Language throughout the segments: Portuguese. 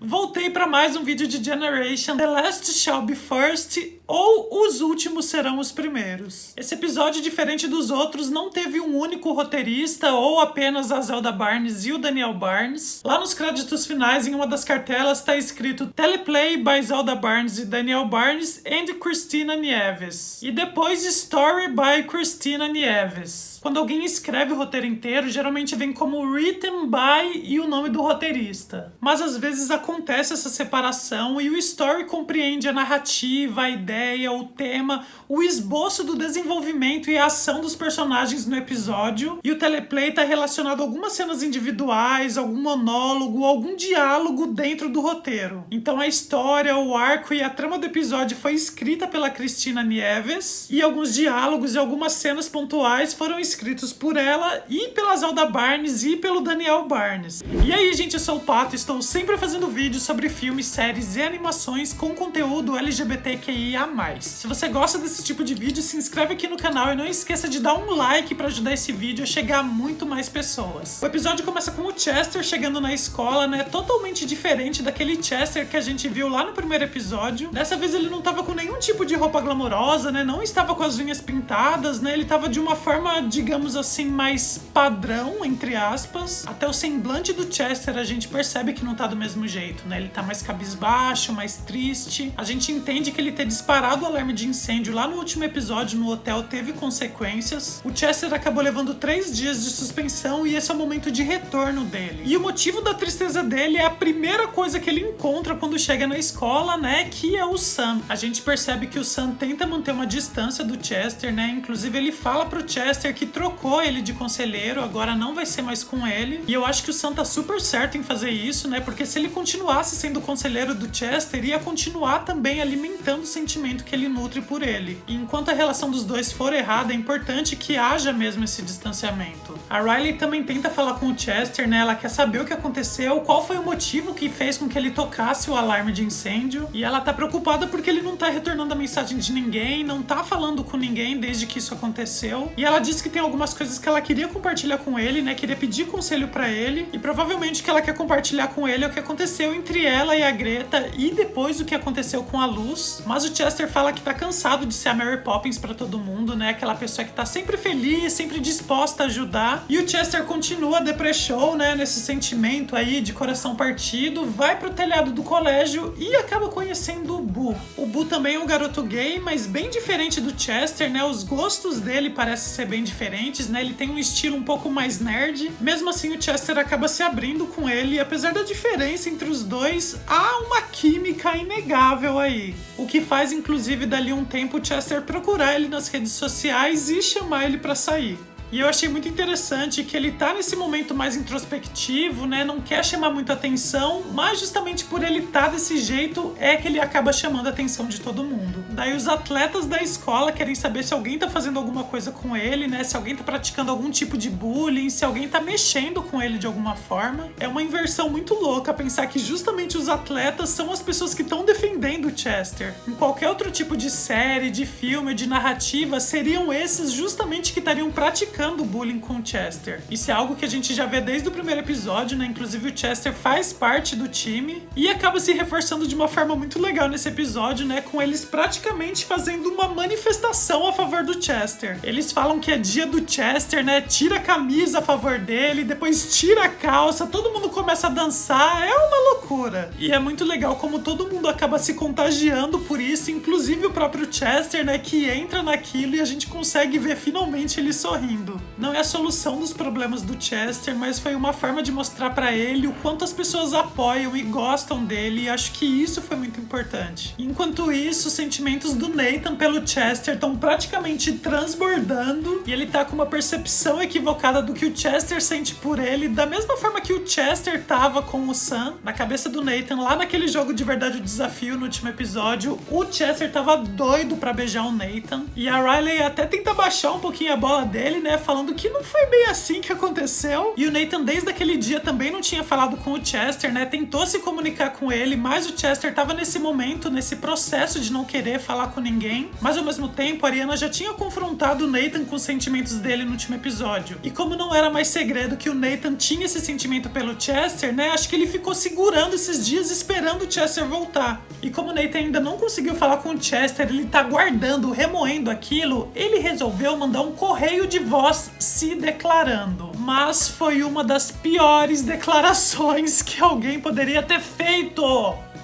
Voltei para mais um vídeo de Generation, The Last Shall Be First, ou Os Últimos Serão os Primeiros. Esse episódio, diferente dos outros, não teve um único roteirista ou apenas a Zelda Barnes e o Daniel Barnes. Lá nos créditos finais, em uma das cartelas, está escrito Teleplay by Zelda Barnes e Daniel Barnes and Christina Nieves. E depois Story by Christina Nieves. Quando alguém escreve o roteiro inteiro, geralmente vem como Written by e o nome do roteirista. Mas às vezes acontece essa separação e o story compreende a narrativa, a ideia, o tema, o esboço do desenvolvimento e a ação dos personagens no episódio. E o teleplay está relacionado a algumas cenas individuais, algum monólogo, algum diálogo dentro do roteiro. Então a história, o arco e a trama do episódio foi escrita pela Christina Nieves e alguns diálogos e algumas cenas pontuais foram escritos por ela e pela Zelda Barnes e pelo Daniel Barnes. E aí, gente, eu sou o Pato e estou sempre fazendo vídeos sobre filmes, séries e animações com conteúdo LGBTQIA+. Se você gosta desse tipo de vídeo, se inscreve aqui no canal e não esqueça de dar um like para ajudar esse vídeo a chegar a muito mais pessoas. O episódio começa com o Chester chegando na escola, né? Totalmente diferente daquele Chester que a gente viu lá no primeiro episódio. Dessa vez ele não tava com nenhum tipo de roupa glamourosa, né? Não estava com as unhas pintadas, né? Ele tava de uma forma, digamos assim, mais padrão, entre aspas. Até o semblante do Chester a gente percebe que não tá do mesmo jeito, né? Ele tá mais cabisbaixo, mais triste. A gente entende que ele ter disparado o alarme de incêndio lá no último episódio no hotel teve consequências. O Chester acabou levando 3 dias de suspensão e esse é o momento de retorno dele. E o motivo da tristeza dele é a primeira coisa que ele encontra quando chega na escola, né? Que é o Sam. A gente percebe que o Sam tenta manter uma distância do Chester, né? Inclusive ele fala pro Chester que trocou ele de conselheiro, agora não vai ser mais com ele. E eu acho que o Sam tá super certo em fazer isso, né? Porque se ele continuasse sendo conselheiro do Chester, ia continuar também alimentando o sentimento que ele nutre por ele. E enquanto a relação dos dois for errada, é importante que haja mesmo esse distanciamento. A Riley também tenta falar com o Chester, né? Ela quer saber o que aconteceu, qual foi o motivo que fez com que ele tocasse o alarme de incêndio. E ela tá preocupada porque ele não tá retornando a mensagem de ninguém, não tá falando com ninguém desde que isso aconteceu. E ela diz que tem algumas coisas que ela queria compartilhar com ele, né? Queria pedir conselho pra ele. E provavelmente o que ela quer compartilhar com ele é o que aconteceu entre ela e a Greta e depois o que aconteceu com a Luz. Mas o Chester fala que tá cansado de ser a Mary Poppins pra todo mundo, né? Aquela pessoa que tá sempre feliz, sempre disposta a ajudar. E o Chester continua depressão, né? Nesse sentimento aí de coração partido, vai pro telhado do colégio e acaba conhecendo o Boo. O Boo também é um garoto gay, mas bem diferente do Chester, né? Os gostos dele parecem ser bem diferentes, né? Ele tem um estilo um pouco mais nerd. Mesmo assim, o Chester acaba se abrindo com ele e apesar da diferença entre os dois, há uma química inegável aí. O que faz, inclusive, dali um tempo o Chester procurar ele nas redes sociais e chamar ele pra sair. E eu achei muito interessante que ele tá nesse momento mais introspectivo, né? Não quer chamar muita atenção, mas justamente por ele tá desse jeito é que ele acaba chamando a atenção de todo mundo. Daí os atletas da escola querem saber se alguém tá fazendo alguma coisa com ele, né? Se alguém tá praticando algum tipo de bullying, se alguém tá mexendo com ele de alguma forma. É uma inversão muito louca pensar que justamente os atletas são as pessoas que estão defendendo o Chester. Em qualquer outro tipo de série, de filme, de narrativa, seriam esses justamente que estariam praticando bullying com o Chester. Isso é algo que a gente já vê desde o primeiro episódio, né? Inclusive o Chester faz parte do time e acaba se reforçando de uma forma muito legal nesse episódio, né? Com eles praticamente fazendo uma manifestação a favor do Chester. Eles falam que é dia do Chester, né? Tira a camisa a favor dele, depois tira a calça, todo mundo começa a dançar, é uma loucura. E é muito legal como todo mundo acaba se contagiando por isso, inclusive o próprio Chester, né? Que entra naquilo e a gente consegue ver finalmente ele sorrindo. Não é a solução dos problemas do Chester, mas foi uma forma de mostrar pra ele o quanto as pessoas apoiam e gostam dele, e acho que isso foi muito importante. Enquanto isso, os sentimentos do Nathan pelo Chester estão praticamente transbordando e ele tá com uma percepção equivocada do que o Chester sente por ele, da mesma forma que o Chester tava com o Sam. Na cabeça do Nathan, lá naquele jogo de verdade o desafio no último episódio, o Chester tava doido pra beijar o Nathan, e a Riley até tenta baixar um pouquinho a bola dele, né? Falando falando que não foi bem assim que aconteceu. E o Nathan, desde aquele dia, também não tinha falado com o Chester, né? Tentou se comunicar com ele, mas o Chester tava nesse momento, nesse processo de não querer falar com ninguém. Mas ao mesmo tempo, a Ariana já tinha confrontado o Nathan com os sentimentos dele no último episódio. E como não era mais segredo que o Nathan tinha esse sentimento pelo Chester, né? Acho que ele ficou segurando esses dias, esperando o Chester voltar. E como o Nathan ainda não conseguiu falar com o Chester, ele tá guardando, remoendo aquilo, ele resolveu mandar um correio de voz se declarando. Mas foi uma das piores declarações que alguém poderia ter feito.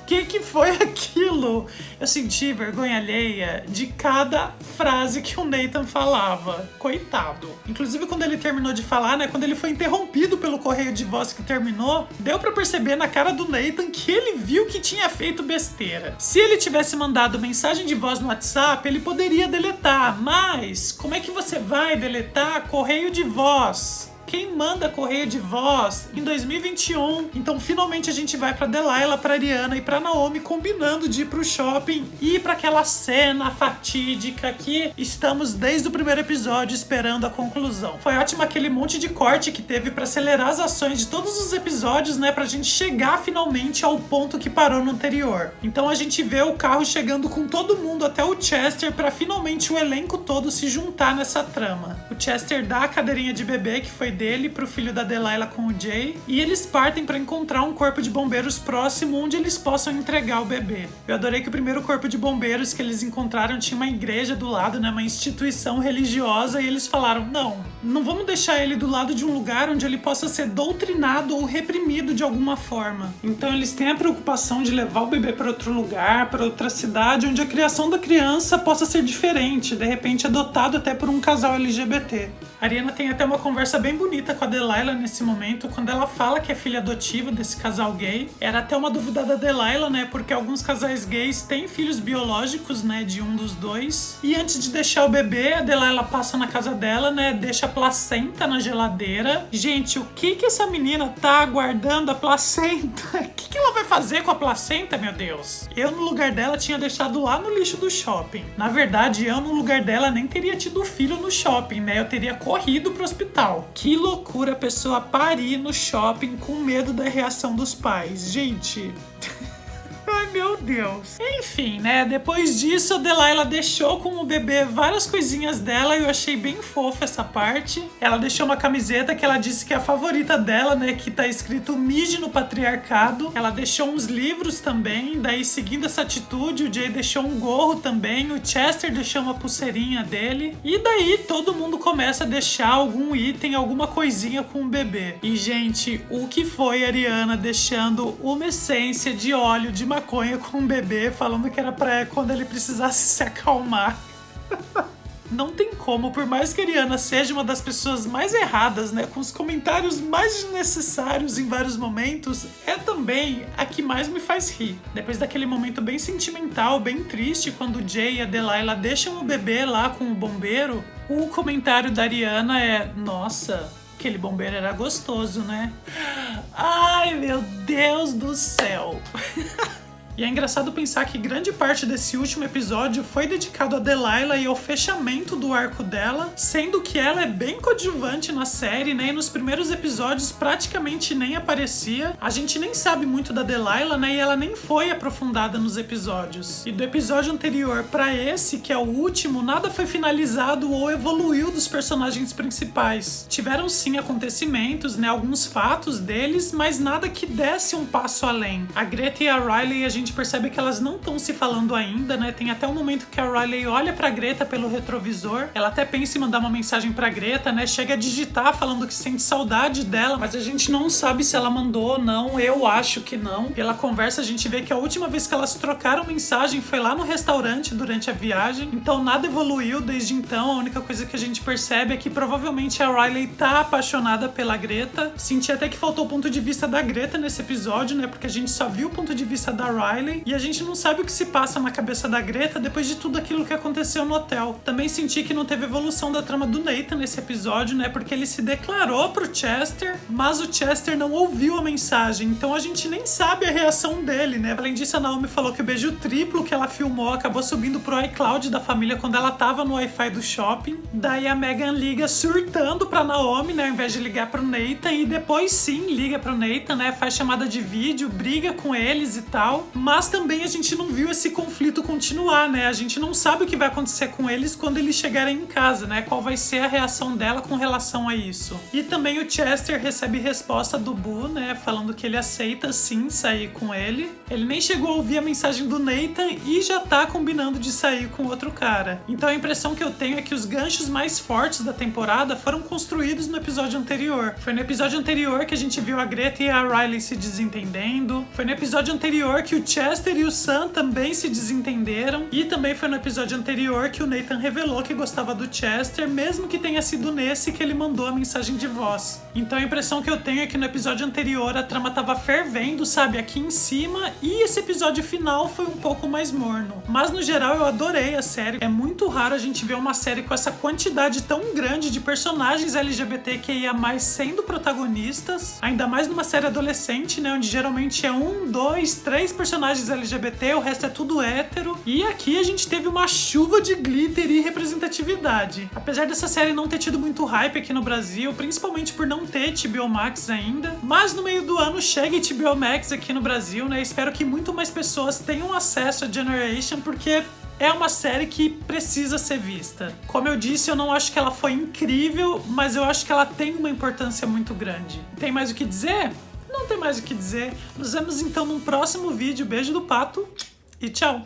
O que foi aquilo? Eu senti vergonha alheia de cada frase que o Nathan falava. Coitado. Inclusive, quando ele terminou de falar, né? Quando ele foi interrompido pelo correio de voz que terminou, deu pra perceber na cara do Nathan que ele viu que tinha feito besteira. Se ele tivesse mandado mensagem de voz no WhatsApp, ele poderia deletar. Mas, como é que você vai deletar correio de voz? Quem manda correio de voz em 2021? Então finalmente a gente vai pra Delilah, pra Ariana e pra Naomi combinando de ir pro shopping e ir pra aquela cena fatídica que estamos desde o primeiro episódio esperando a conclusão. Foi ótimo aquele monte de corte que teve pra acelerar as ações de todos os episódios, né? Pra gente chegar finalmente ao ponto que parou no anterior. Então a gente vê o carro chegando com todo mundo até o Chester pra finalmente o elenco todo se juntar nessa trama. O Chester dá a cadeirinha de bebê que foi dele pro filho da Delilah com o Jay, e eles partem para encontrar um corpo de bombeiros próximo onde eles possam entregar o bebê. Eu adorei que o primeiro corpo de bombeiros que eles encontraram tinha uma igreja do lado, né, uma instituição religiosa, e eles falaram, não vamos deixar ele do lado de um lugar onde ele possa ser doutrinado ou reprimido de alguma forma. Então eles têm a preocupação de levar o bebê para outro lugar, para outra cidade, onde a criação da criança possa ser diferente, de repente adotado até por um casal LGBT. A Ariana tem até uma conversa bem bonita com a Delilah nesse momento, quando ela fala que é filha adotiva desse casal gay. Era até uma dúvida da Delilah, né, porque alguns casais gays têm filhos biológicos, né, de um dos dois. E antes de deixar o bebê, a Delilah passa na casa dela, né, deixa a placenta na geladeira. Gente, o que essa menina tá guardando a placenta? O que ela vai fazer com a placenta, meu Deus? Eu, no lugar dela, tinha deixado lá no lixo do shopping. Na verdade, eu, no lugar dela, nem teria tido filho no shopping, né, eu teria corrido pro hospital. Que loucura a pessoa parir no shopping com medo da reação dos pais. Gente... Ai, meu Deus. Enfim, né? Depois disso, a Delilah deixou com o bebê várias coisinhas dela e eu achei bem fofa essa parte. Ela deixou uma camiseta que ela disse que é a favorita dela, né? Que tá escrito Mije no Patriarcado. Ela deixou uns livros também. Daí, seguindo essa atitude, o Jay deixou um gorro também. O Chester deixou uma pulseirinha dele. E daí, todo mundo começa a deixar algum item, alguma coisinha com o bebê. E, gente, o que foi a Ariana deixando uma essência de óleo de maconha com um bebê, falando que era pra quando ele precisasse se acalmar. Não tem como, por mais que a Ariana seja uma das pessoas mais erradas, né, com os comentários mais desnecessários em vários momentos, é também a que mais me faz rir. Depois daquele momento bem sentimental, bem triste, quando o Jay e a Delilah deixam o bebê lá com o bombeiro, o comentário da Ariana é, nossa... aquele bombeiro era gostoso, né? Ai, meu Deus do céu! E é engraçado pensar que grande parte desse último episódio foi dedicado a Delilah e ao fechamento do arco dela, sendo que ela é bem coadjuvante na série, né? E nos primeiros episódios praticamente nem aparecia. A gente nem sabe muito da Delilah, né? E ela nem foi aprofundada nos episódios. E do episódio anterior pra esse, que é o último, nada foi finalizado ou evoluiu dos personagens principais. Tiveram sim acontecimentos, né? Alguns fatos deles, mas nada que desse um passo além. A Greta e a Riley, a gente percebe que elas não estão se falando ainda, né? Tem até um momento que a Riley olha pra Greta pelo retrovisor. Ela até pensa em mandar uma mensagem pra Greta, né? Chega a digitar falando que sente saudade dela, mas a gente não sabe se ela mandou ou não. Eu acho que não. Pela conversa a gente vê que a última vez que elas trocaram mensagem foi lá no restaurante durante a viagem. Então nada evoluiu desde então. A única coisa que a gente percebe é que provavelmente a Riley tá apaixonada pela Greta. Senti até que faltou o ponto de vista da Greta nesse episódio, né? Porque a gente só viu o ponto de vista da Riley. Riley, e a gente não sabe o que se passa na cabeça da Greta depois de tudo aquilo que aconteceu no hotel. Também senti que não teve evolução da trama do Nathan nesse episódio, né, porque ele se declarou pro Chester, mas o Chester não ouviu a mensagem, então a gente nem sabe a reação dele, né. Além disso, a Naomi falou que o beijo triplo que ela filmou acabou subindo pro iCloud da família quando ela tava no Wi-Fi do shopping. Daí a Megan liga surtando pra Naomi, né, ao invés de ligar pro Nathan, e depois sim liga pro Nathan, né, faz chamada de vídeo, briga com eles e tal, mas também a gente não viu esse conflito continuar, né, a gente não sabe o que vai acontecer com eles quando eles chegarem em casa, né, qual vai ser a reação dela com relação a isso. E também o Chester recebe resposta do Boo, né, falando que ele aceita sim sair com ele. Ele nem chegou a ouvir a mensagem do Nathan e já tá combinando de sair com outro cara. Então a impressão que eu tenho é que os ganchos mais fortes da temporada foram construídos no episódio anterior. Foi no episódio anterior que a gente viu a Greta e a Riley se desentendendo. Foi no episódio anterior que o Chester e o Sam também se desentenderam. E também foi no episódio anterior que o Nathan revelou que gostava do Chester, mesmo que tenha sido nesse que ele mandou a mensagem de voz. Então a impressão que eu tenho é que no episódio anterior a trama tava fervendo, sabe, aqui em cima, e esse episódio final foi um pouco mais morno. Mas no geral eu adorei a série. É muito raro a gente ver uma série com essa quantidade tão grande de personagens LGBTQIA+, sendo protagonistas, ainda mais numa série adolescente, né, onde geralmente é 1, 2, 3 personagens LGBT, o resto é tudo hétero. E aqui a gente teve uma chuva de glitter e representatividade. Apesar dessa série não ter tido muito hype aqui no Brasil, principalmente por não ter HBO Max ainda, mas no meio do ano chega HBO Max aqui no Brasil, né, espero que muito mais pessoas tenham acesso a Generation, porque é uma série que precisa ser vista. Como eu disse, eu não acho que ela foi incrível, mas eu acho que ela tem uma importância muito grande. Tem mais o que dizer? Não tem mais o que dizer. Nos vemos então num próximo vídeo. Beijo do Pato e tchau!